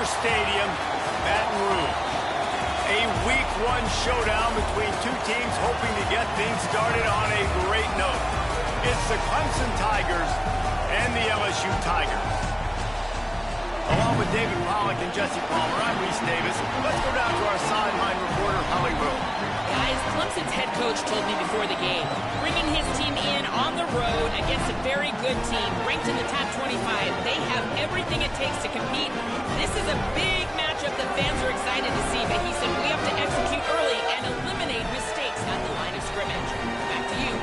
Stadium, Baton Rouge. A Week 1 showdown between two teams hoping to get things started on a great note. It's the Clemson Tigers and the LSU Tigers. Along with David Pollack and Jesse Palmer, I'm Reese Davis. Let's go down to our sideline reporter, Holly Rowe. Guys, Clemson's head coach told me before the game, bringing his team in on the road against a very good team, ranked in the top 25. They have everything it takes to compete. This is a big matchup that fans are excited to see, but he said we have to execute early and eliminate mistakes at the line of scrimmage. Back to you.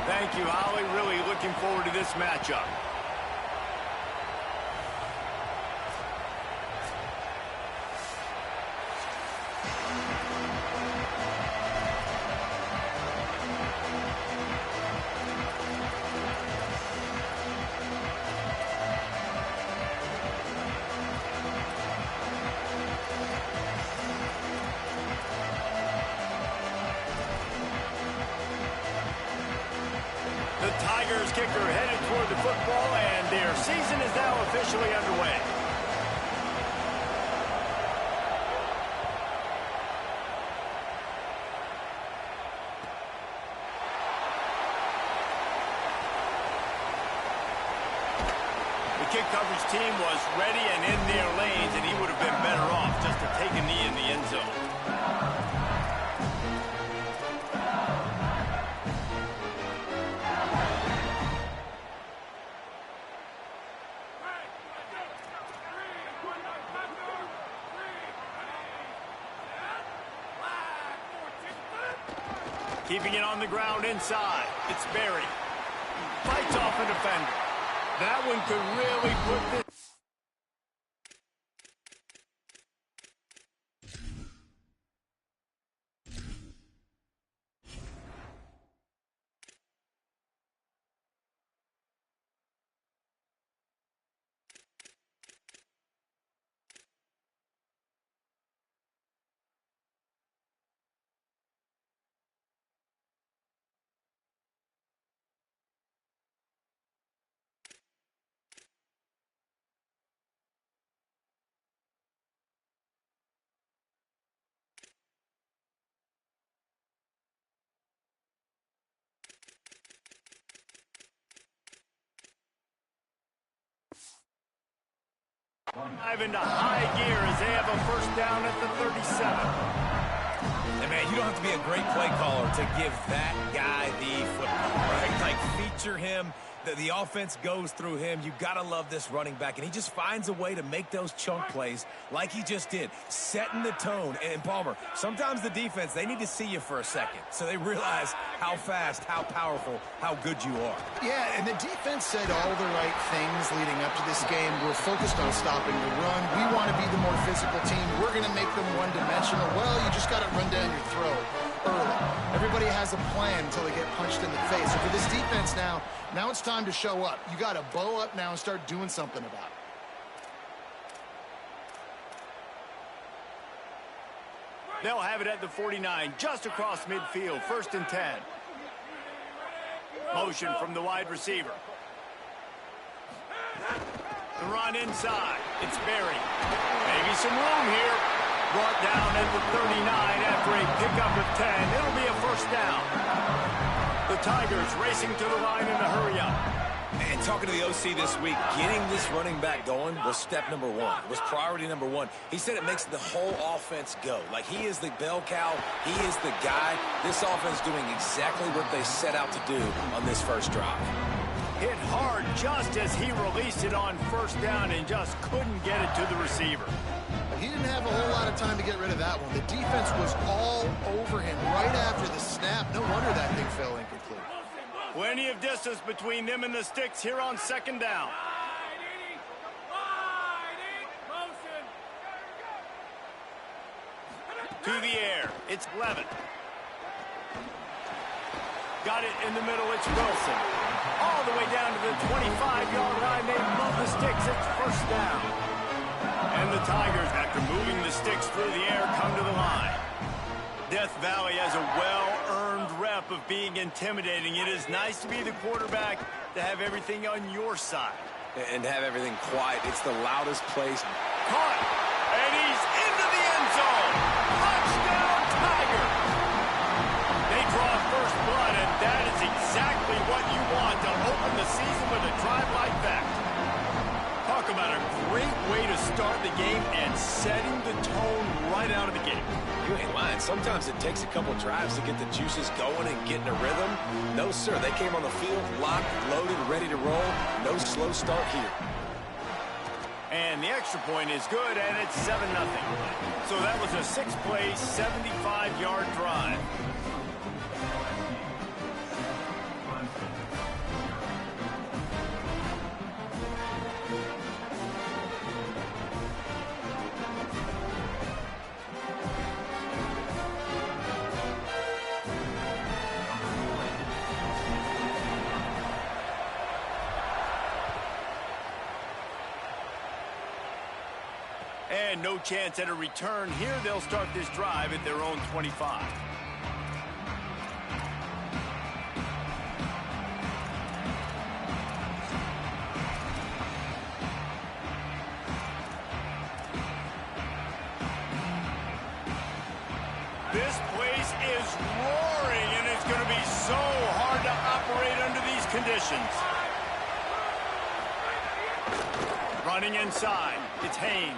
Thank you, Holly. Really looking forward to this matchup. The Tigers kicker headed toward the football, and their season is now officially underway. The kick coverage team was ready and in their lanes, and he would have been better off just to take a knee in the end zone. Keeping it on the ground inside. It's Berry. Fights off a defender. That one could really put this. Dive into high gear as they have a first down at the 37. And man, you don't have to be a great play caller to give that guy the football, right? Like, feature him. The offense goes through him. You got to love this running back. And he just finds a way to make those chunk plays like he just did, setting the tone. And Palmer, sometimes the defense, they need to see you for a second so they realize how fast, how powerful, how good you are. Yeah, and the defense said all the right things leading up to this game. We're focused on stopping the run. We want to be the more physical team. We're going to make them one-dimensional. Well, you just got to run down your throat early. Everybody has a plan until they get punched in the face. So for this defense now it's time to show up. You got to bow up now and start doing something about it. They'll have it at the 49, just across midfield, 1st and 10. Motion from the wide receiver. The run inside. It's Berry. Maybe some room here. Brought down at the 39 after a pickup of 10. It'll be a first down. The Tigers racing to the line in a hurry-up. And talking to the OC this week, getting this running back going was step number one, was priority number one. He said it makes the whole offense go. Like, he is the bell cow. He is the guy. This offense doing exactly what they set out to do on this first drive. Hit hard just as he released it on first down and just couldn't get it to the receiver. He didn't have a whole lot of time to get rid of that one. The defense was all over him right after the snap. No wonder that thing fell incomplete. Plenty of distance between them and the sticks here on second down. To the air. It's Levitt. Got it in the middle. It's Wilson. All the way down to the 25-yard line. They move the sticks. It's first down. And the Tigers, after moving the sticks through the air, come to the line. Death Valley has a well-earned rep of being intimidating. It is nice to be the quarterback, to have everything on your side. And have everything quiet. It's the loudest place. Caught. and setting the tone right out of the gate. You ain't lying. Sometimes it takes a couple drives to get the juices going and get in a rhythm. No, sir. They came on the field locked, loaded, ready to roll. No slow start here. And the extra point is good, and it's 7-0. So that was a 6-play, 75-yard drive. And no chance at a return here. They'll start this drive at their own 25. This place is roaring, and it's going to be so hard to operate under these conditions. Running inside, it's Haynes.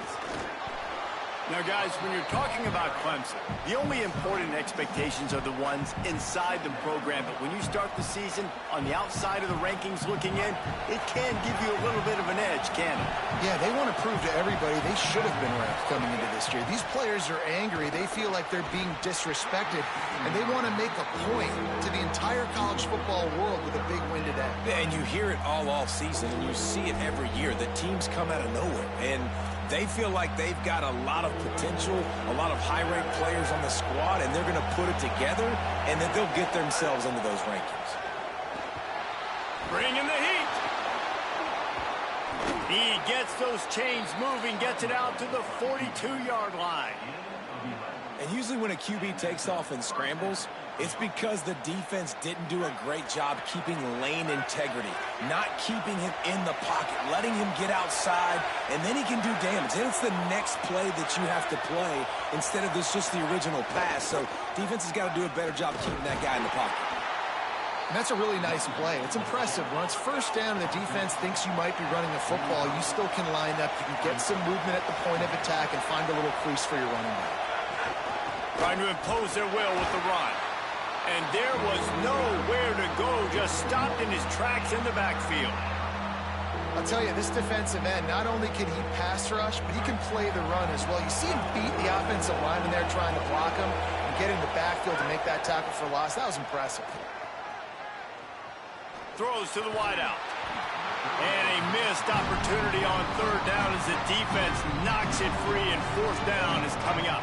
Now, guys, when you're talking about Clemson, the only important expectations are the ones inside the program. But when you start the season on the outside of the rankings looking in, it can give you a little bit of an edge, can it? Yeah, they want to prove to everybody they should have been ranked coming into this year. These players are angry. They feel like they're being disrespected, and they want to make a point to the entire college football world with a big win today. Yeah, and you hear it all off season, and you see it every year. The teams come out of nowhere, and they feel like they've got a lot of potential, a lot of high-ranked players on the squad, and they're going to put it together, and then they'll get themselves into those rankings. Bring in the heat. He gets those chains moving, gets it out to the 42-yard line. And usually when a QB takes off and scrambles, it's because the defense didn't do a great job keeping lane integrity, not keeping him in the pocket, letting him get outside, and then he can do damage. Then it's the next play that you have to play instead of just the original pass. So defense has got to do a better job keeping that guy in the pocket. And that's a really nice play. It's impressive. When it's first down and the defense thinks you might be running a football, you still can line up. You can get some movement at the point of attack and find a little crease for your running back. Trying to impose their will with the run. And there was nowhere to go, just stopped in his tracks in the backfield. I'll tell you, this defensive end, not only can he pass rush, but he can play the run as well. You see him beat the offensive lineman there trying to block him and get in the backfield to make that tackle for loss. That was impressive. Throws to the wideout. And a missed opportunity on third down as the defense knocks it free, and fourth down is coming up.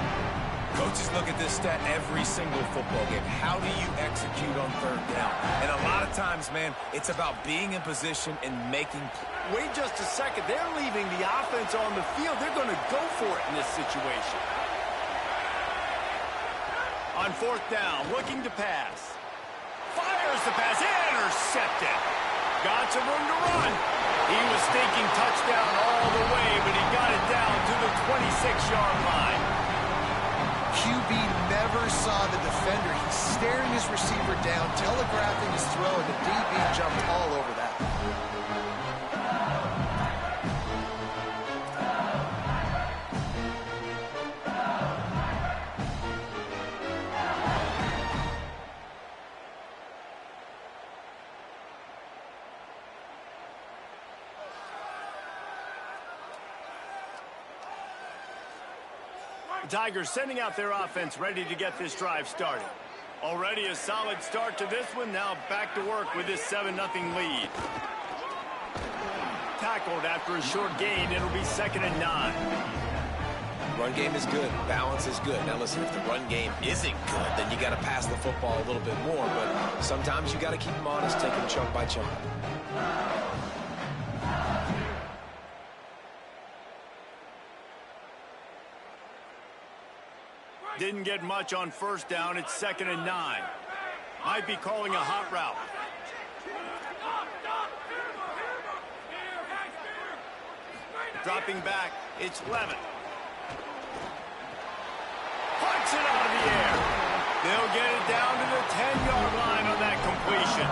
Coaches look at this stat every single football game. How do you execute on third down? And a lot of times, man, it's about being in position and making. Wait just a second. They're leaving the offense on the field. They're going to go for it in this situation. On fourth down, looking to pass. Fires the pass. Intercepted. Got some room to run. He was thinking touchdown all the way, but he got it down to the 26-yard line. QB never saw the defender. He's staring his receiver down, telegraphing his throw, and the DB jumped all over that. The Tigers sending out their offense, ready to get this drive started. Already a solid start to this one. Now back to work with this 7-0 lead. Tackled after a short gain. It'll be 2nd and 9. Run game is good. Balance is good. Now listen, if the run game isn't good, then you got to pass the football a little bit more. But sometimes you got to keep them honest, take them chunk by chunk. Didn't get much on first down. It's 2nd and 9. Might be calling a hot route. Dropping back. It's Levin. Puts it out of the air. They'll get it down to the 10-yard line on that completion.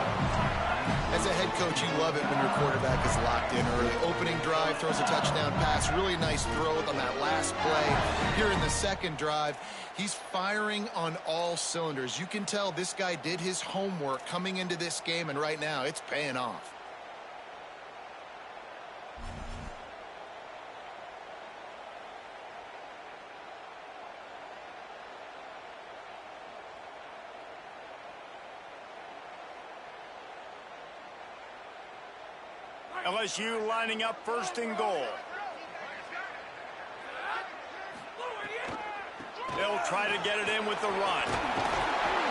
As a head coach, Coach, you love it when your quarterback is locked in early. Opening drive, throws a touchdown pass. Really nice throw on that last play. Here in the second drive, he's firing on all cylinders. You can tell this guy did his homework coming into this game, and right now it's paying off. LSU lining up first and goal. They'll try to get it in with the run.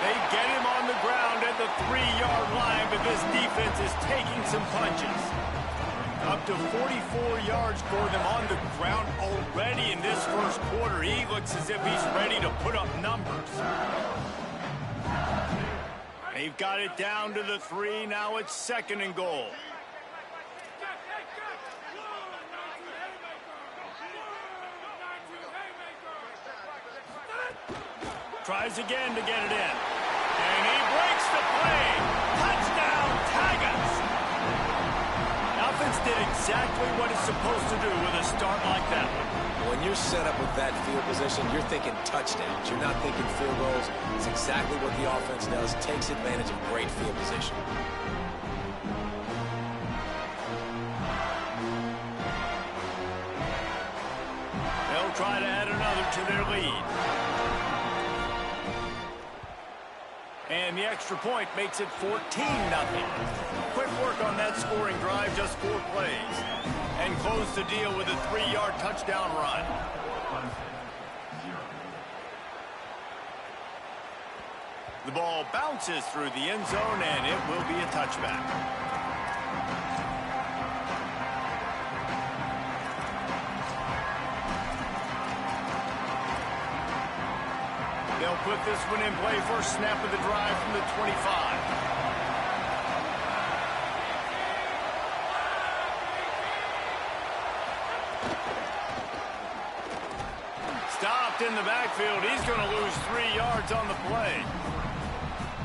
They get him on the ground at the 3-yard line, but this defense is taking some punches. Up to 44 yards for them on the ground already in this first quarter. He looks as if he's ready to put up numbers. They've got it down to the 3. Now it's second and goal. Tries again to get it in. And he breaks the play. Touchdown, Tigers. Offense did exactly what it's supposed to do with a start like that one. When you're set up with that field position, you're thinking touchdowns. You're not thinking field goals. It's exactly what the offense does. Takes advantage of great field position. They'll try to add another to their lead. And the extra point makes it 14-0. Quick work on that scoring drive, just 4 plays. And close the deal with a 3-yard touchdown run. The ball bounces through the end zone, and it will be a touchback. They'll put this one in play. First snap of the drive from the 25. Stopped in the backfield. He's going to lose 3 yards on the play.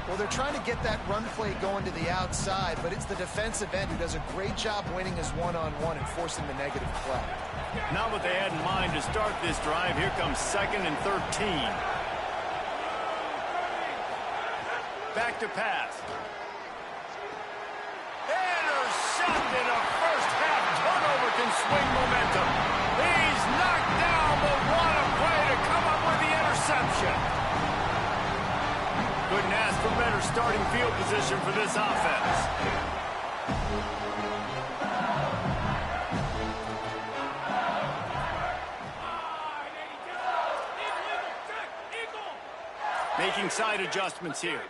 Well, they're trying to get that run play going to the outside, but it's the defensive end who does a great job winning his one-on-one and forcing the negative play. Not what they had in mind to start this drive. Here comes 2nd and 13. Back to pass. Intercepted. A first-half turnover can swing momentum. He's knocked down, but what a play to come up with the interception. Couldn't ask for better starting field position for this offense. Making side adjustments here.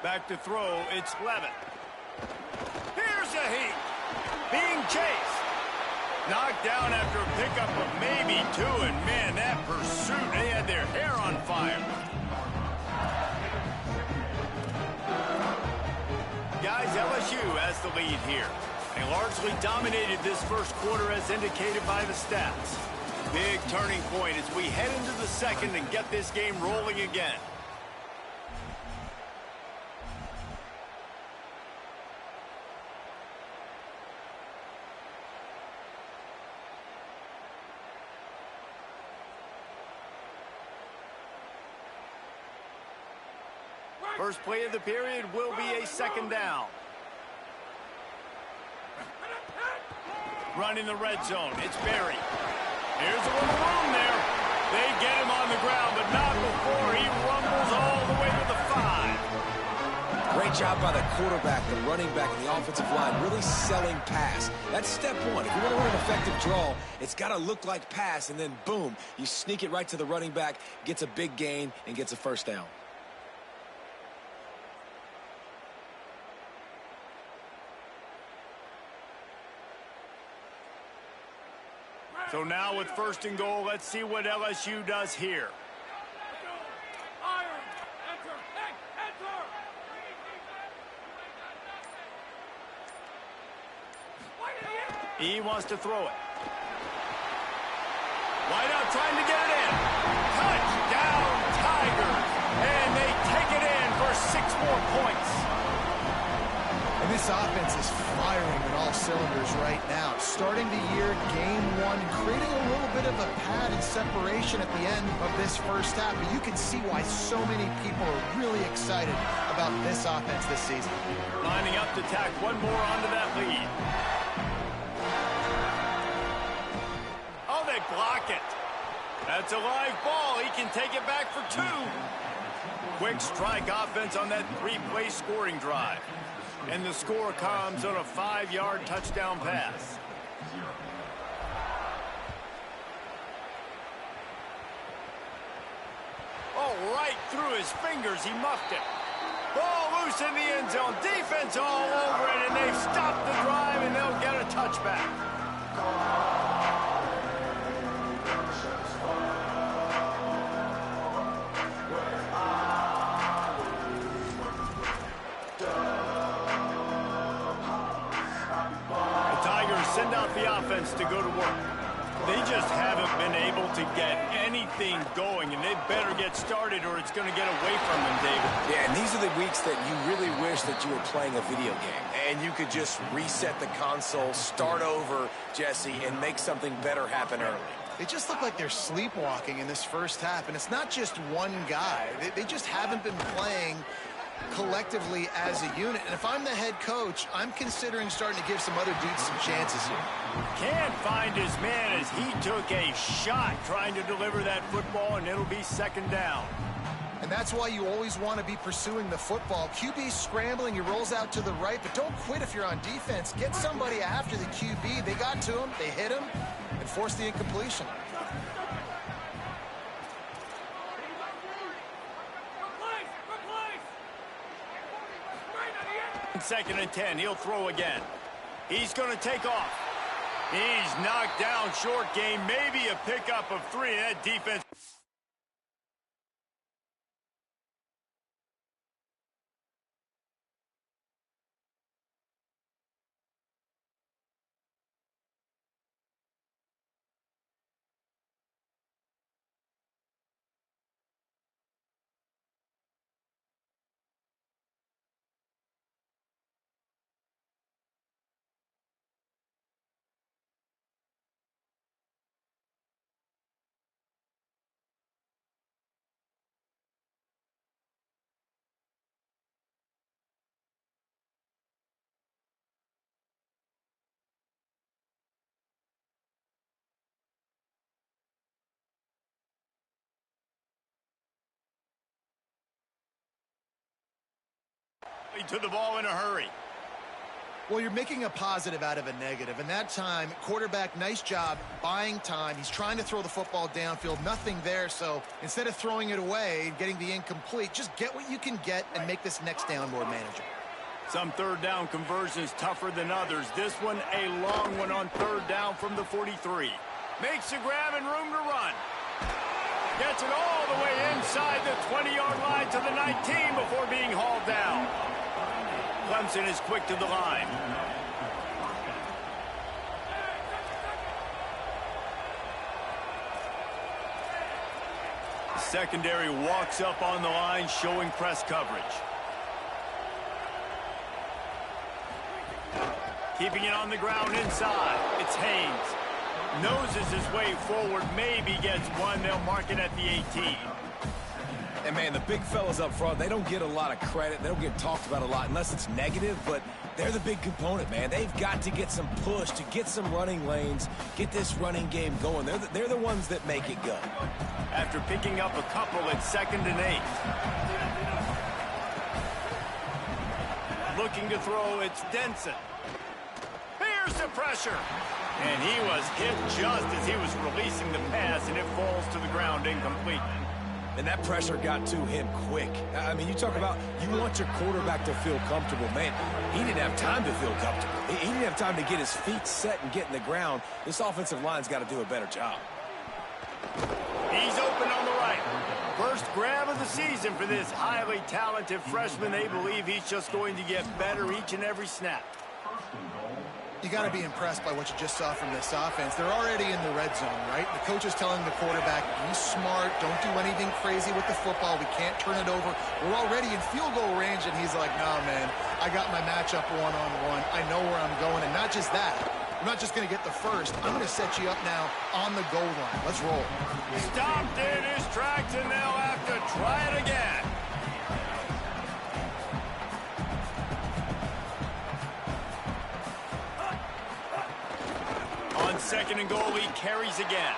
Back to throw, it's Levitt. Here's a heat. Being chased. Knocked down after a pickup of maybe 2, and man, that pursuit, they had their hair on fire. Guys, LSU has the lead here. They largely dominated this first quarter as indicated by the stats. Big turning point as we head into the second and get this game rolling again. First play of the period will be a second down. Run in the red zone. It's Berry. Here's a little room there. They get him on the ground, but not before he rumbles all the way to the 5. Great job by the quarterback, the running back, and the offensive line really selling pass. That's step one. If you want to run an effective draw, it's got to look like pass, and then boom, you sneak it right to the running back, gets a big gain, and gets a first down. So now with first and goal, let's see what LSU does here. He wants to throw it. Wideout trying to get it in. Touchdown, Tigers. And they take it in for 6 more points. This offense is firing on all cylinders right now. Starting the year, game one, creating a little bit of a pad and separation at the end of this first half. But you can see why so many people are really excited about this offense this season. Lining up to tack one more onto that lead. Oh, they block it. That's a live ball. He can take it back for two. Quick strike offense on that three-play scoring drive. And the score comes on a 5-yard touchdown pass. Oh, right through his fingers. He muffed it. Ball loose in the end zone. Defense all over it, and they've stopped the drive, and they'll get a touchback. Send out the offense to go to work. They just haven't been able to get anything going, and they better get started or it's going to get away from them, David. Yeah, and these are the weeks that you really wish that you were playing a video game, and you could just reset the console, start over, Jesse, and make something better happen early. They just look like they're sleepwalking in this first half, and it's not just one guy. They just haven't been playing collectively as a unit. And if I'm the head coach, I'm considering starting to give some other dudes some chances here. Can't find his man as he took a shot trying to deliver that football, and it'll be second down. And that's why you always want to be pursuing the football. QB's scrambling, he rolls out to the right, but don't quit if you're on defense. Get somebody after the QB. They got to him, they hit him, and forced the incompletion. Second and 10, he'll throw again. He's going to take off. He's knocked down short game, maybe a pickup of 3. That defense. To the ball in a hurry. Well, you're making a positive out of a negative. And that time, quarterback, nice job buying time. He's trying to throw the football downfield. Nothing there. So instead of throwing it away and getting the incomplete, just get what you can get and make this next down more manageable. Some third down conversions tougher than others. This one, a long one on third down from the 43. Makes the grab and room to run. Gets it all the way inside the 20-yard line to the 19 before being hauled down. Clemson is quick to the line. Secondary walks up on the line, showing press coverage. Keeping it on the ground inside. It's Haynes. Noses his way forward, maybe gets one. They'll mark it at the 18. And, man, the big fellas up front, they don't get a lot of credit. They don't get talked about a lot unless it's negative, but they're the big component, man. They've got to get some push, to get some running lanes, get this running game going. They're the ones that make it go. After picking up a couple, it's 2nd and 8. Looking to throw, it's Denson. Here's the pressure. And he was hit just as he was releasing the pass, and it falls to the ground incomplete. And that pressure got to him quick. I mean, you talk about you want your quarterback to feel comfortable. Man, he didn't have time to feel comfortable. He didn't have time to get his feet set and get in the ground. This offensive line's got to do a better job. He's open on the right. First grab of the season for this highly talented freshman. They believe he's just going to get better each and every snap. You got to be impressed by what you just saw from this offense. They're already in the red zone, right? The coach is telling the quarterback, be smart, don't do anything crazy with the football. We can't turn it over. We're already in field goal range, and he's like, nah, man, I got my matchup one-on-one. I know where I'm going, and not just that. I'm not just going to get the first. I'm going to set you up now on the goal line. Let's roll. Stopped in his tracks, and they'll have to try it again. On second and goal, he carries again.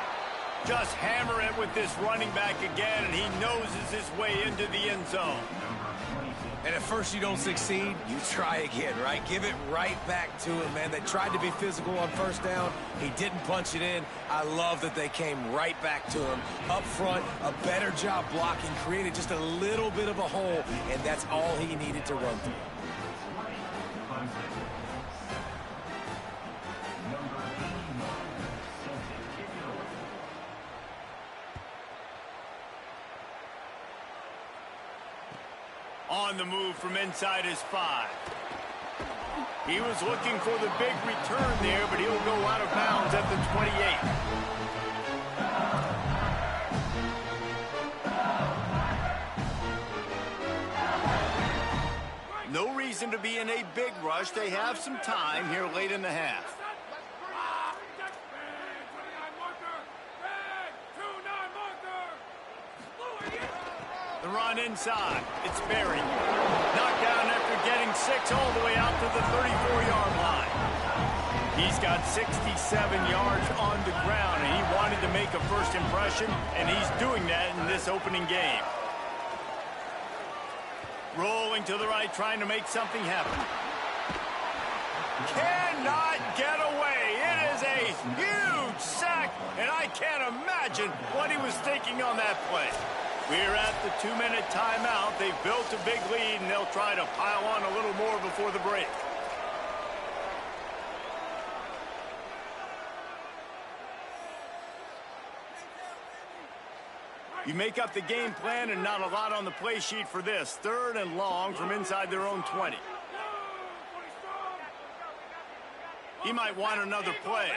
Just hammer it with this running back again, and he noses his way into the end zone. And at first you don't succeed, you try again, right? Give it right back to him, man. They tried to be physical on first down. He didn't punch it in. I love that they came right back to him. Up front, a better job blocking, created just a little bit of a hole, and that's all he needed to run through. On the move from inside his 5. He was looking for the big return there, but he'll go out of bounds at the 28. No reason to be in a big rush. They have some time here late in the half. The run inside. It's Berry. Knocked down after getting 6 all the way out to the 34-yard line. He's got 67 yards on the ground, and he wanted to make a first impression, and he's doing that in this opening game. Rolling to the right, trying to make something happen. Cannot get away. It is a huge sack, and I can't imagine what he was thinking on that play. We're at the 2-minute timeout. They've built a big lead, and they'll try to pile on a little more before the break. You make up the game plan, and not a lot on the play sheet for this. 3rd and long from inside their own 20. He might want another play.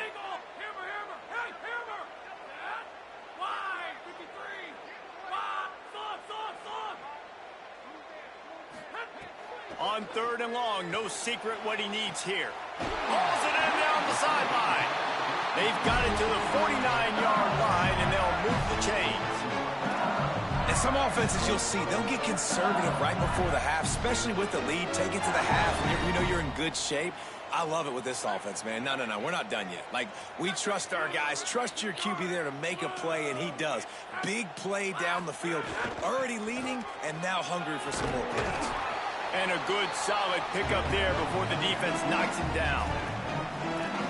On 3rd and long, no secret what he needs here. Hauls it in down the sideline. They've got it to the 49-yard line, and they'll move the chains. And some offenses you'll see, they'll get conservative right before the half, especially with the lead. Take it to the half, and you know you're in good shape. I love it with this offense, man. No, we're not done yet. Like, we trust our guys. Trust your QB there to make a play, and he does. Big play down the field. Already leading, and now hungry for some more plays. And a good, solid pickup there before the defense knocks him down.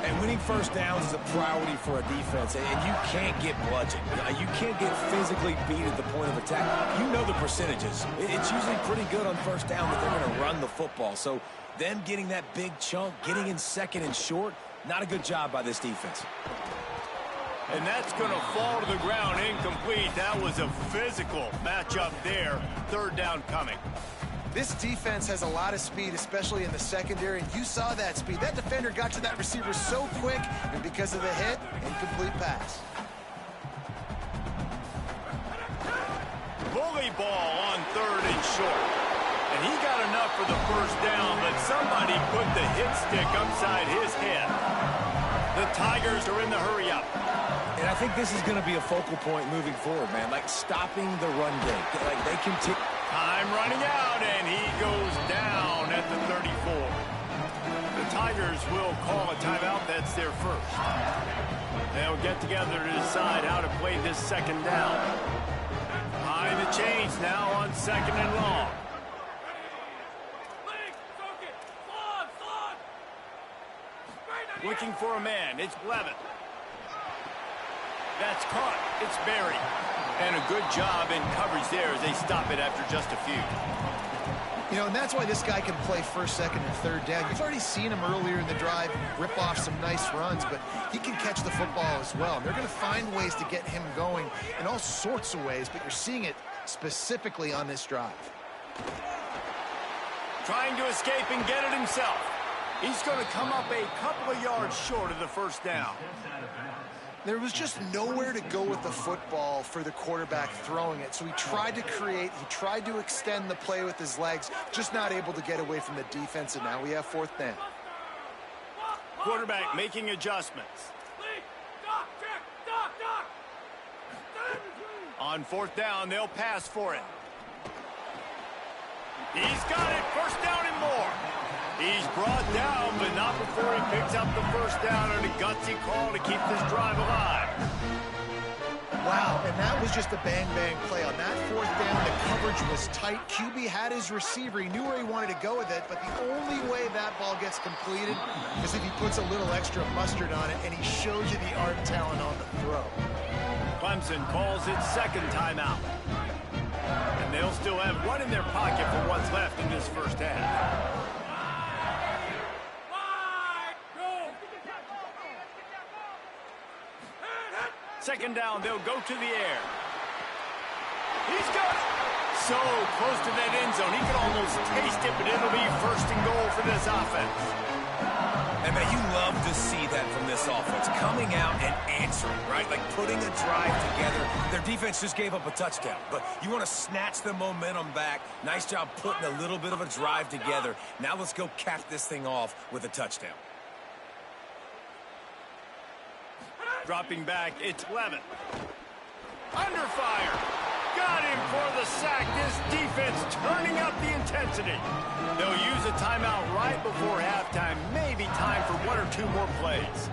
And winning first downs is a priority for a defense, and you can't get bludgeoned. You can't get physically beat at the point of attack. You know the percentages. It's usually pretty good on first down that they're going to run the football. So them getting that big chunk, getting in second and short, not a good job by this defense. And that's going to fall to the ground incomplete. That was a physical matchup there. 3rd down coming. This defense has a lot of speed, especially in the secondary, and you saw that speed. That defender got to that receiver so quick, and because of the hit, incomplete pass. Bully ball on 3rd and short. And he got enough for the first down, but somebody put the hit stick upside his head. The Tigers are in the hurry-up. And I think this is going to be a focal point moving forward, man. Like, stopping the run game. Like, they continue. Time running out, and he goes down at the 34. The Tigers will call a timeout. That's their first. They'll get together to decide how to play this 2nd down. Behind the chains now on 2nd and long. Looking for a man. It's Levitt. That's caught. It's Berry. And a good job in coverage there as they stop it after just a few. You know, and that's why this guy can play 1st, 2nd, and 3rd down. You've already seen him earlier in the drive rip off some nice runs, but he can catch the football as well. And they're going to find ways to get him going in all sorts of ways, but you're seeing it specifically on this drive. Trying to escape and get it himself. He's going to come up a couple of yards short of the first down. There was just nowhere to go with the football for the quarterback throwing it. So he tried to extend the play with his legs, just not able to get away from the defense, and now we have fourth down. Quarterback making adjustments. On fourth down, they'll pass for it. He's got it, first down and more. He's brought down, but not before he picks up the first down on a gutsy call to keep this drive alive. Wow, and that was just a bang-bang play. On that fourth down, the coverage was tight. QB had his receiver. He knew where he wanted to go with it, but the only way that ball gets completed is if he puts a little extra mustard on it, and he shows you the arm talent on the throw. Clemson calls its second timeout. And they'll still have one in their pocket for what's left in this first half. Second down, they'll go to the air. He's got it. So close to that end zone. He could almost taste it, but it'll be first and goal for this offense. And man, you love to see that from this offense. Coming out and answering, right? Like putting a drive together. Their defense just gave up a touchdown, but you want to snatch the momentum back. Nice job putting a little bit of a drive together. Now let's go cap this thing off with a touchdown. Dropping back, it's Levin. Under fire. Got him for the sack. This defense turning up the intensity. They'll use a timeout right before halftime. Maybe time for one or two more plays.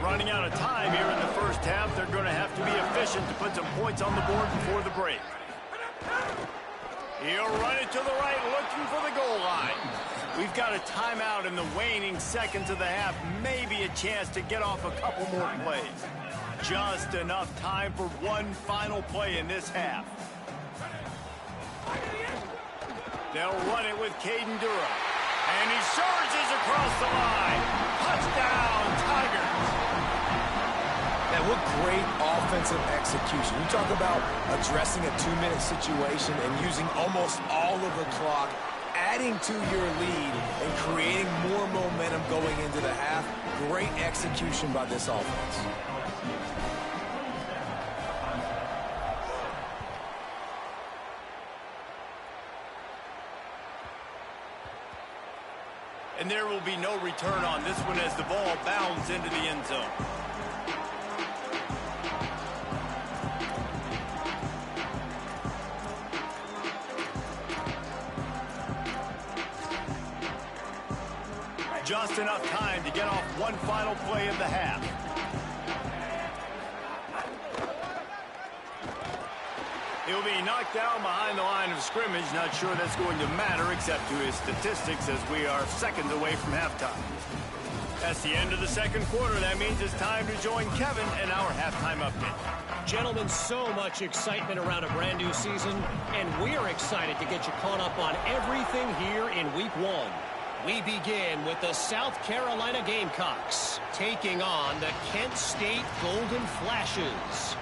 Running out of time here in the first half. They're going to have to be efficient to put some points on the board before the break. He'll run it to the right, looking for the goal line. We've got a timeout in the waning seconds of the half. Maybe a chance to get off a couple more plays. Just enough time for one final play in this half. They'll run it with Caden Durham. And he surges across the line. Touchdown, Tigers. Now, what great offensive execution. You talk about addressing a 2-minute situation and using almost all of the clock, adding to your lead and creating more momentum going into the half. Great execution by this offense. And there will be no return on this one as the ball bounds into the end zone. Just enough time to get off one final play of the half. He'll be knocked down behind the line of scrimmage. Not sure that's going to matter except to his statistics as we are seconds away from halftime. That's the end of the second quarter. That means it's time to join Kevin in our halftime update. Gentlemen, so much excitement around a brand new season, and we're excited to get you caught up on everything here in Week 1. We begin with the South Carolina Gamecocks taking on the Kent State Golden Flashes.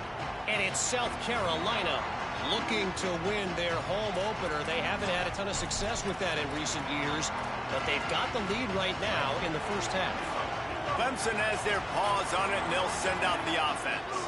And it's South Carolina looking to win their home opener. They haven't had a ton of success with that in recent years, but they've got the lead right now in the first half. Clemson has their paws on it, and they'll send out the offense.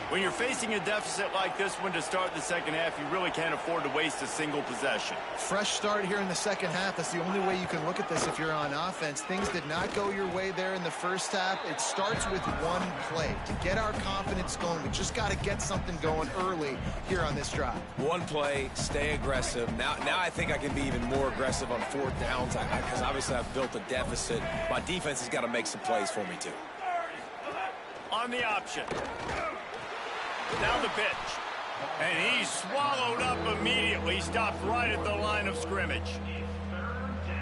When you're facing a deficit like this one to start the second half, you really can't afford to waste a single possession. Fresh start here in the second half. That's the only way you can look at this if you're on offense. Things did not go your way there in the first half. It starts with one play. To get our confidence going, we just got to get something going early here on this drive. One play, stay aggressive. Now I think I can be even more aggressive on fourth downs because obviously I've built a deficit. My defense has got to make some plays for me too. On the option. Now the pitch. And he's swallowed up immediately. Stopped right at the line of scrimmage.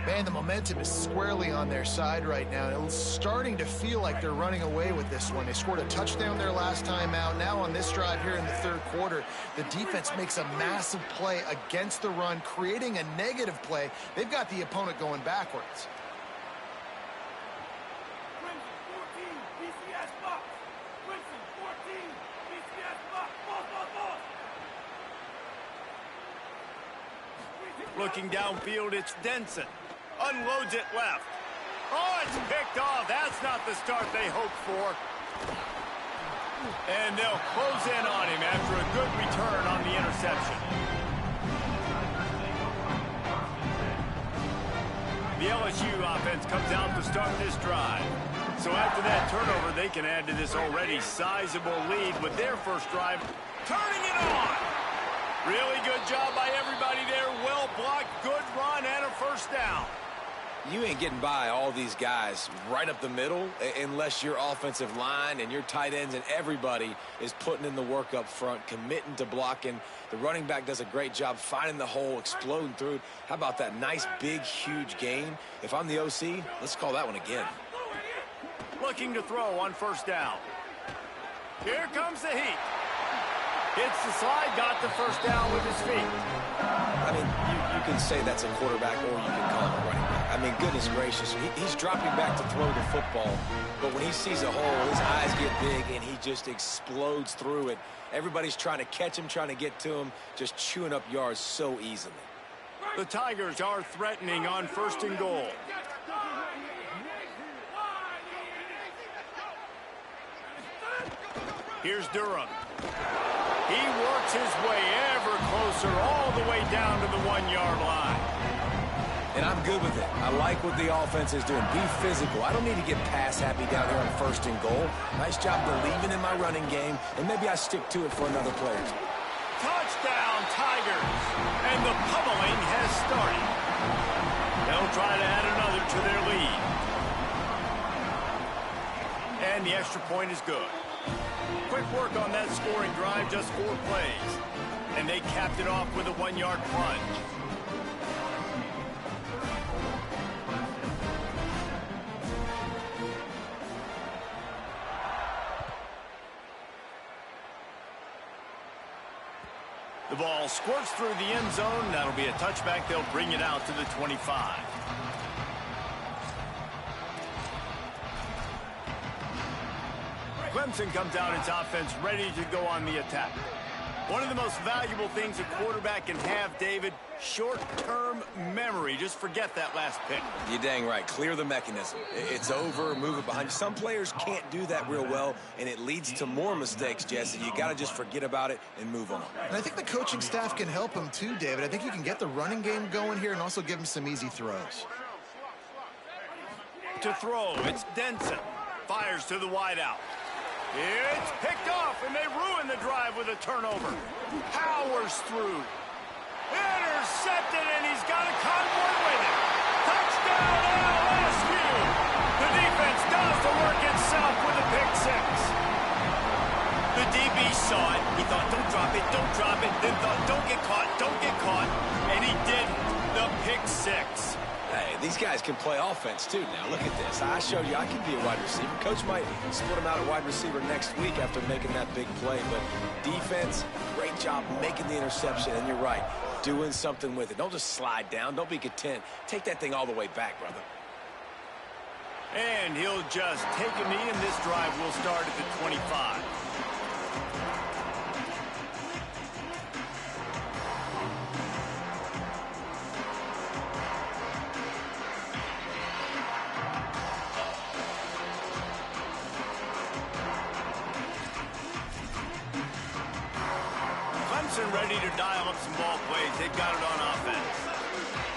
Man, the momentum is squarely on their side right now. It's starting to feel like they're running away with this one. They scored a touchdown their last time out. Now on this drive here in the third quarter, the defense makes a massive play against the run, creating a negative play. They've got the opponent going backwards. Looking downfield, it's Denson. Unloads it left. Oh, it's picked off. That's not the start they hoped for. And they'll close in on him after a good return on the interception. The LSU offense comes out to start this drive. So after that turnover, they can add to this already sizable lead with their first drive, turning it on. Really good job by everybody there. Well blocked, good run, and a first down. You ain't getting by all these guys right up the middle unless your offensive line and your tight ends and everybody is putting in the work up front, committing to blocking. The running back does a great job finding the hole, exploding through it. How about that nice, big, huge gain? If I'm the OC, let's call that one again. Looking to throw on first down. Here comes the heat. Hits the slide, got the first down with his feet. I mean, you can say that's a quarterback or you can call him a running back. I mean, goodness gracious, he's dropping back to throw the football, but when he sees a hole, his eyes get big and he just explodes through it. Everybody's trying to catch him, trying to get to him, just chewing up yards so easily. The Tigers are threatening on first and goal. Here's Durham. He works his way ever closer all the way down to the 1-yard line. And I'm good with it. I like what the offense is doing. Be physical. I don't need to get pass happy down here on first and goal. Nice job believing in my running game, and maybe I stick to it for another player. Touchdown, Tigers. And the pummeling has started. They'll try to add another to their lead. And the extra point is good. Quick work on that scoring drive, just 4 plays. And they capped it off with a 1-yard plunge. The ball squirts through the end zone. That'll be a touchback. They'll bring it out to the 25. Clemson comes out its offense ready to go on the attack. One of the most valuable things a quarterback can have, David, short-term memory. Just forget that last pick. You're dang right. Clear the mechanism. It's over, move it behind you. Some players can't do that real well, and it leads to more mistakes, Jesse. You got to just forget about it and move on. And I think the coaching staff can help him too, David. I think you can get the running game going here and also give him some easy throws. To throw, it's Denson. Fires to the wideout. It's picked off, and they ruin the drive with a turnover. Powers through. Intercepted, and he's got a convoy with it. Touchdown, LSU! The defense does the work itself with a pick 6. The DB saw it. He thought, don't drop it. Then thought, don't get caught. And he did the pick 6. Hey, these guys can play offense, too, now. Look at this. I showed you I can be a wide receiver. Coach might split him out at wide receiver next week after making that big play. But defense, great job making the interception. And you're right, doing something with it. Don't just slide down. Don't be content. Take that thing all the way back, brother. And he'll just take a knee, and this drive will start at the 25. Ready to dial up some ball plays. They've got it on offense.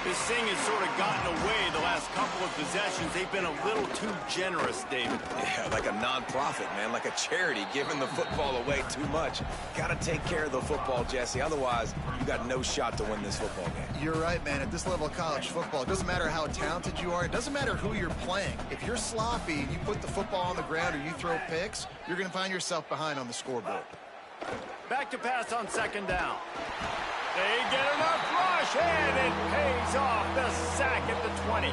This thing has sort of gotten away the last couple of possessions. They've been a little too generous, David. Yeah, like a non-profit, man, like a charity, giving the football away too much. Got to take care of the football, Jesse. Otherwise, you got no shot to win this football game. You're right, man. At this level of college football, it doesn't matter how talented you are. It doesn't matter who you're playing. If you're sloppy and you put the football on the ground or you throw picks, you're going to find yourself behind on the scoreboard. Back to pass on second down. They get enough rush, and it pays off. The sack at the 20.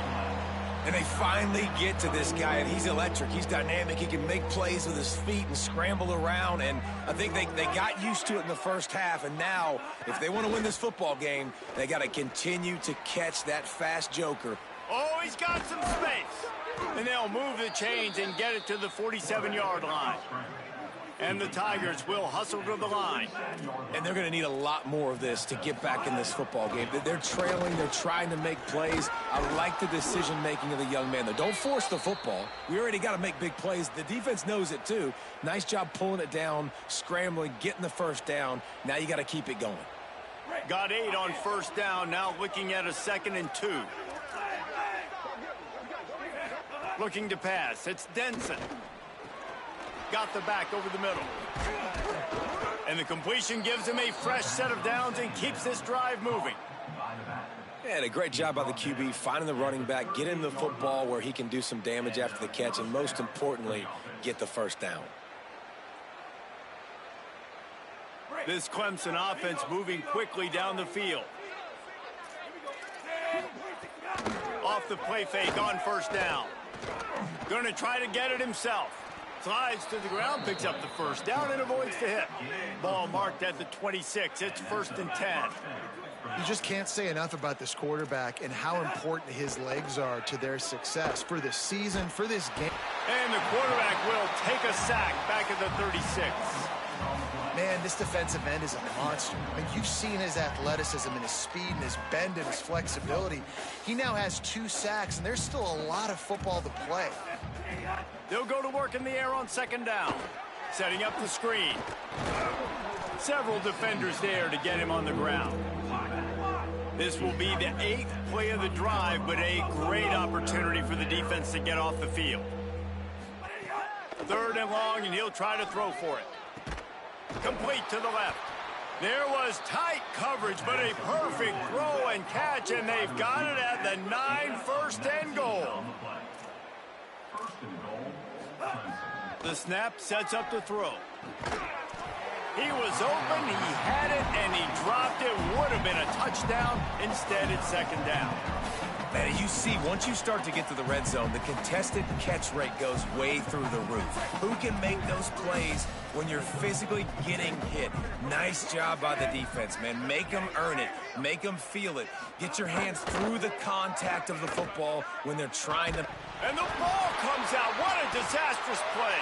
And they finally get to this guy, and he's electric. He's dynamic. He can make plays with his feet and scramble around, and I think they got used to it in the first half, and now, if they want to win this football game, they got to continue to catch that fast joker. Oh, he's got some space. And they'll move the chains and get it to the 47-yard line. And the Tigers will hustle to the line. And they're going to need a lot more of this to get back in this football game. They're trailing. They're trying to make plays. I like the decision-making of the young man, though. Don't force the football. We already got to make big plays. The defense knows it, too. Nice job pulling it down, scrambling, getting the first down. Now you got to keep it going. Got 8 on first down. Now looking at a 2nd and 2. Looking to pass. It's Denson. Got the back over the middle. And the completion gives him a fresh set of downs and keeps this drive moving. And a great job by the QB, finding the running back, getting the football where he can do some damage after the catch, and most importantly, get the first down. This Clemson offense moving quickly down the field. Off the play fake on first down. Going to try to get it himself. Slides to the ground, picks up the first down, and avoids the hit. Ball marked at the 26. It's 1st and 10. You just can't say enough about this quarterback and how important his legs are to their success for this season, for this game. And the quarterback will take a sack back at the 36. Man, this defensive end is a monster. I mean, you've seen his athleticism and his speed and his bend and his flexibility. He now has 2 sacks, and there's still a lot of football to play. They'll go to work in the air on 2nd down. Setting up the screen. Several defenders there to get him on the ground. This will be the 8th play of the drive, but a great opportunity for the defense to get off the field. 3rd and long, and he'll try to throw for it. Complete to the left. There was tight coverage, but a perfect throw and catch, and they've got it at the 9, 1st and goal. The snap sets up the throw. He was open, he had it, and he dropped it. Would have been a touchdown. Instead, it's 2nd down. Man, you see, once you start to get to the red zone, the contested catch rate goes way through the roof. Who can make those plays when you're physically getting hit? Nice job by the defense, man. Make them earn it. Make them feel it. Get your hands through the contact of the football when they're trying to... And the ball comes out. What a disastrous play.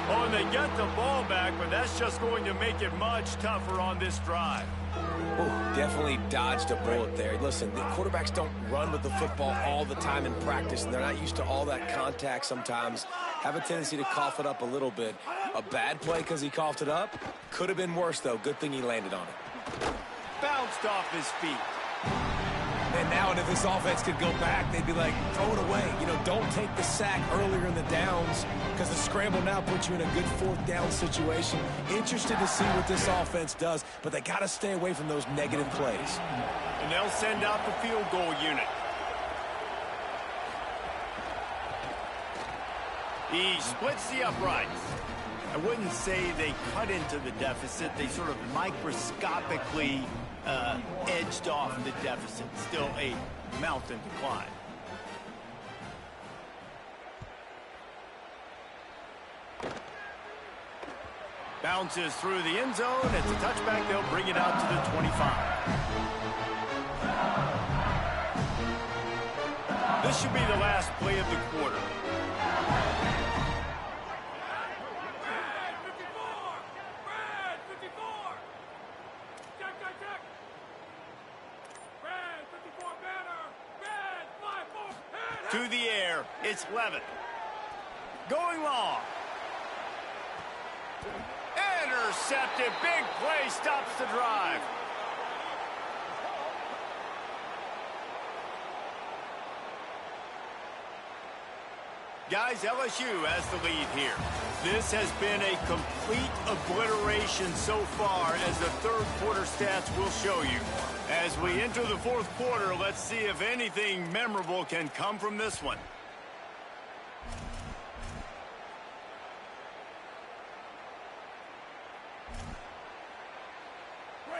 Oh, and they get the ball back, but that's just going to make it much tougher on this drive. Oh, definitely dodged a bullet there. Listen, the quarterbacks don't run with the football all the time in practice, and they're not used to all that contact sometimes. Have a tendency to cough it up a little bit. A bad play because he coughed it up? Could have been worse, though. Good thing he landed on it. Bounced off his feet. And now if this offense could go back, they'd be like, throw it away. You know, don't take the sack earlier in the downs because the scramble now puts you in a good 4th down situation. Interested to see what this offense does, but they got to stay away from those negative plays. And they'll send out the field goal unit. He splits the uprights. I wouldn't say they cut into the deficit. They sort of microscopically edged off the deficit. Still a mountain to climb. Bounces through the end zone. It's a touchback. They'll bring it out to the 25. This should be the last play of the quarter. To the air, it's Levitt. Going long. Intercepted, big play, stops the drive. Guys, LSU has the lead here. This has been a complete obliteration so far, as the 3rd quarter stats will show you. As we enter the 4th quarter, let's see if anything memorable can come from this one.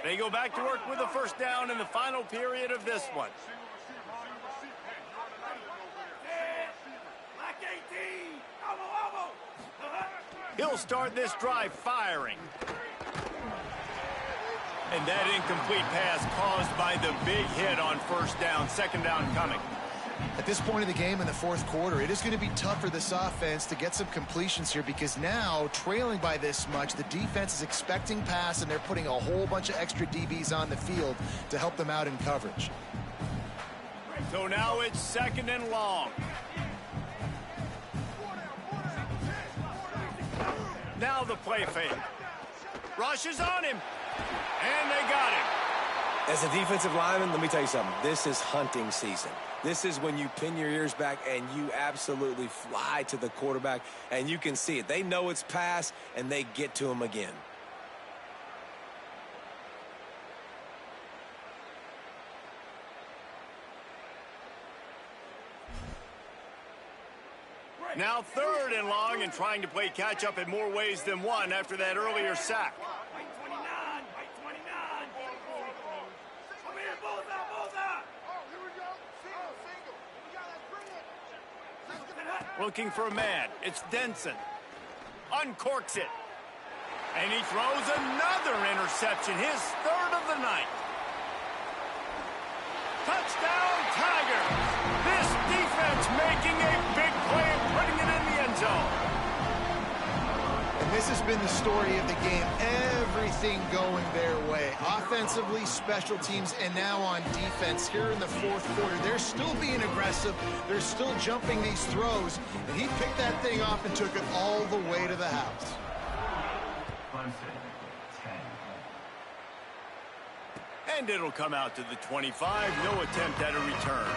They go back to work with a 1st down in the final period of this one. He'll start this drive firing. And that incomplete pass caused by the big hit on 1st down. 2nd down coming. At this point of the game in the fourth quarter, it is going to be tough for this offense to get some completions here because now, trailing by this much, the defense is expecting pass, and they're putting a whole bunch of extra DBs on the field to help them out in coverage. So now it's 2nd and long. Now the play fake. Rush is on him. And they got him. As a defensive lineman, let me tell you something. This is hunting season. This is when you pin your ears back and you absolutely fly to the quarterback, and you can see it. They know it's pass, and they get to him again. Now 3rd and long, and trying to play catch up in more ways than one after that earlier sack. Looking for a man. It's Denson. Uncorks it. And he throws another interception, his 3rd of the night. Touchdown, Tigers! This defense making a big play and putting it in the end zone. And this has been the story of the game. Everything going their way. Offensively, special teams, and now on defense here in the fourth quarter. They're still being aggressive. They're still jumping these throws. And he picked that thing off and took it all the way to the house. And it'll come out to the 25. No attempt at a return.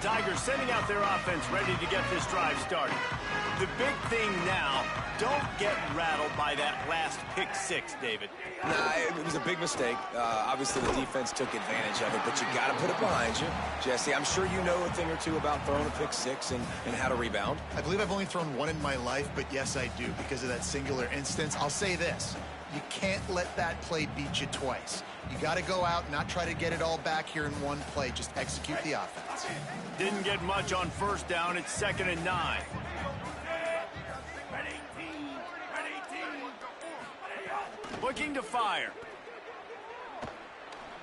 Tigers sending out their offense ready to get this drive started. The big thing now, don't get rattled by that last pick 6, David. Nah, it was a big mistake. Obviously, the defense took advantage of it, but you got to put it behind you. Jesse, I'm sure you know a thing or two about throwing a pick 6 and how to rebound. I believe I've only thrown one in my life, but yes, I do because of that singular instance. I'll say this. You can't let that play beat you twice. You got to go out and not try to get it all back here in one play. Just execute the offense. Didn't get much on 1st down. It's 2nd and 9. Looking to fire.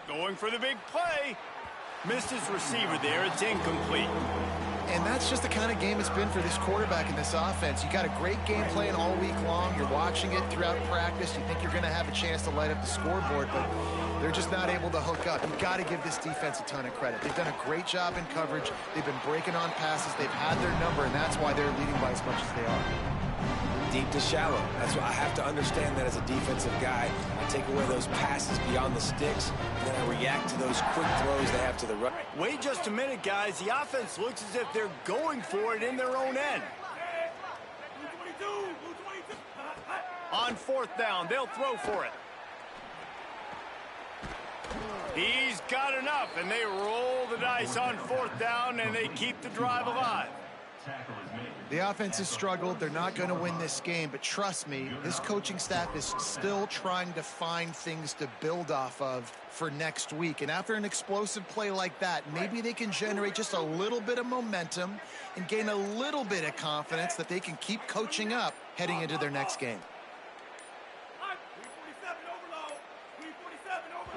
Going for the big play. Missed his receiver there. It's incomplete. And that's just the kind of game it's been for this quarterback in this offense. You got a great game plan all week long. You're watching it throughout practice. You think you're going to have a chance to light up the scoreboard, but they're just not able to hook up. You've got to give this defense a ton of credit. They've done a great job in coverage. They've been breaking on passes. They've had their number, and that's why they're leading by as much as they are. Deep to shallow. That's why I have to understand that as a defensive guy. I take away those passes beyond the sticks, and then I react to those quick throws they have to the right. Wait just a minute, guys. The offense looks as if they're going for it in their own end. On 4th down, they'll throw for it. He's got enough, and they roll the dice on 4th down, and they keep the drive alive. The offense has struggled. They're not going to win this game, but trust me, this coaching staff is still trying to find things to build off of for next week. And after an explosive play like that, maybe they can generate just a little bit of momentum and gain a little bit of confidence that they can keep coaching up heading into their next game.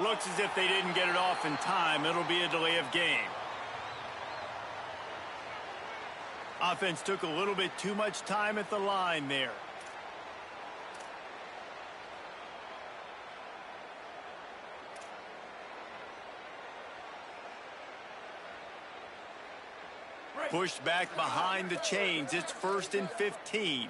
Looks as if they didn't get it off in time. It'll be a delay of game. Offense took a little bit too much time at the line there. Pushed back behind the chains. It's 1st and 15.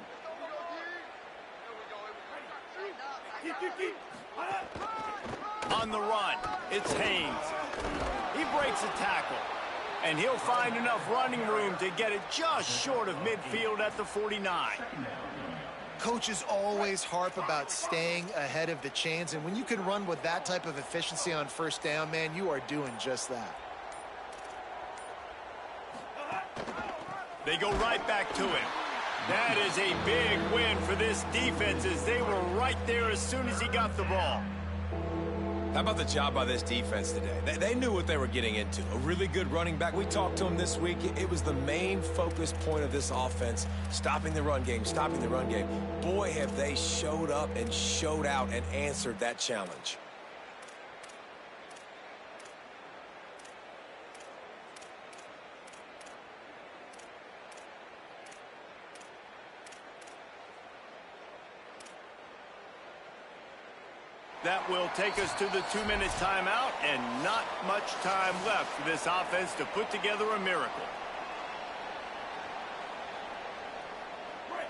On the run, it's Haynes. He breaks a tackle. And he'll find enough running room to get it just short of midfield at the 49. Coaches always harp about staying ahead of the chains, and when you can run with that type of efficiency on 1st down, man, you are doing just that. They go right back to him. That is a big win for this defense as they were right there as soon as he got the ball. How about the job by this defense today? They knew what they were getting into. A really good running back. We talked to him this week. It was the main focus point of this offense, stopping the run game, stopping the run game. Boy, have they showed up and showed out and answered that challenge. That will take us to the 2-minute timeout, and not much time left for this offense to put together a miracle.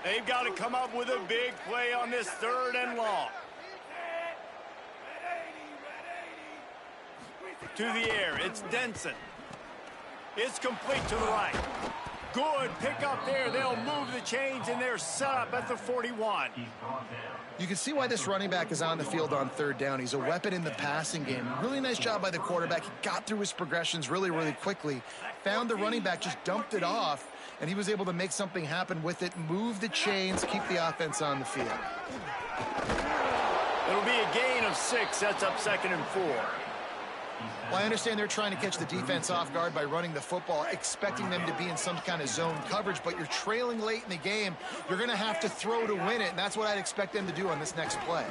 They've got to come up with a big play on this 3rd and long. To the air, it's Denson. It's complete to the right. Good pick up there. They'll move the chains, and they're set up at the 41. You can see why this running back is on the field on 3rd down. He's a weapon in the passing game. Really nice job by the quarterback. He got through his progressions really, really quickly. Found the running back, just dumped it off, and he was able to make something happen with it, move the chains, keep the offense on the field. It'll be a gain of 6. That's up 2nd and 4. Well, I understand they're trying to catch the defense off guard by running the football, expecting them to be in some kind of zone coverage, but you're trailing late in the game. You're going to have to throw to win it, and that's what I'd expect them to do on this next play.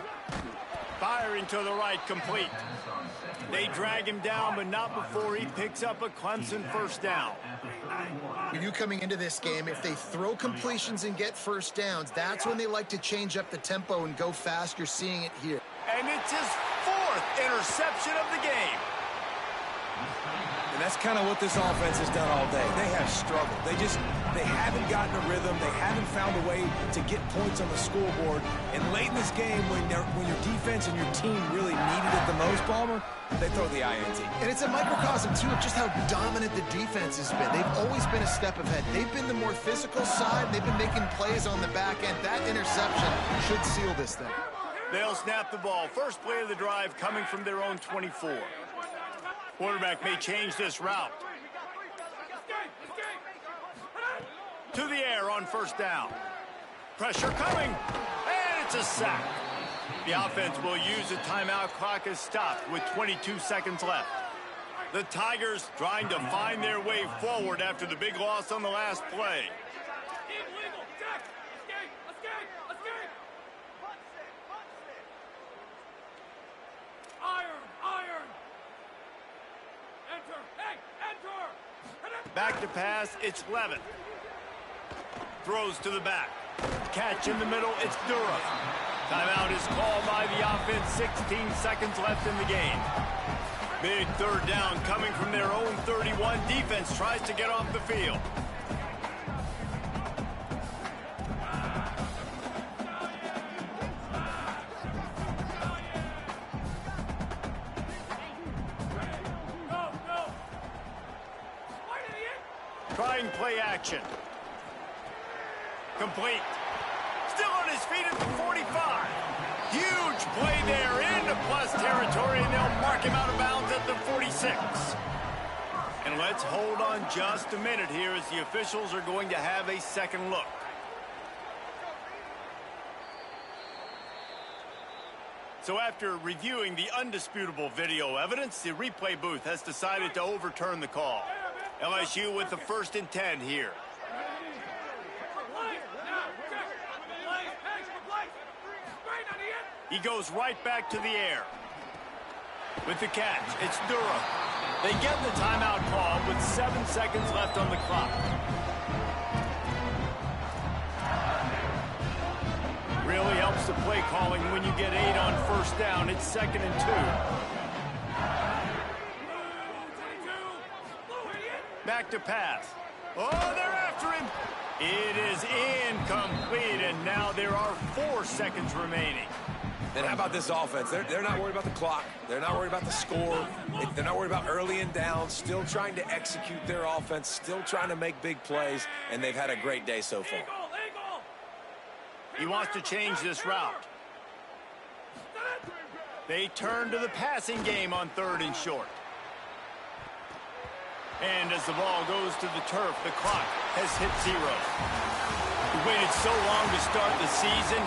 Firing to the right, complete. They drag him down, but not before he picks up a Clemson 1st down. We knew coming into this game, if they throw completions and get 1st downs, that's when they like to change up the tempo and go fast. You're seeing it here. And it's his 4th interception of the game. And that's kind of what this offense has done all day. They have struggled. They haven't gotten a rhythm. They haven't found a way to get points on the scoreboard. And late in this game, when your defense and your team really needed it the most, Palmer, they throw the INT. And it's a microcosm, too, of just how dominant the defense has been. They've always been a step ahead. They've been the more physical side. They've been making plays on the back end. That interception should seal this thing. They'll snap the ball. First play of the drive coming from their own 24. Quarterback may change this route. To the air on 1st down. Pressure coming, and it's a sack. The offense will use a timeout. Clock is stopped with 22 seconds left. The Tigers trying to find their way forward after the big loss on the last play. Back to pass, it's Levin. Throws to the back. Catch in the middle, it's Durham. Timeout is called by the offense, 16 seconds left in the game. Big 3rd down coming from their own 31. Defense tries to get off the field. Trying play action. Complete. Still on his feet at the 45. Huge play there into plus territory, and they'll mark him out of bounds at the 46. And let's hold on just a minute here as the officials are going to have a second look. So after reviewing the undisputable video evidence, the replay booth has decided to overturn the call. LSU with the 1st and 10 here. He goes right back to the air. With the catch, it's Durham. They get the timeout call with 7 seconds left on the clock. Really helps the play calling when you get 8 on 1st down. It's 2nd and 2. Back to pass. Oh, they're after him. It is incomplete, and now there are 4 seconds remaining. And how about this offense? They're not worried about the clock. They're not worried about the score. They're not worried about early and down. Still trying to execute their offense. Still trying to make big plays, and they've had a great day so far. He wants to change this route. They turn to the passing game on 3rd and short. And as the ball goes to the turf, the clock has hit 0. We waited so long to start the season.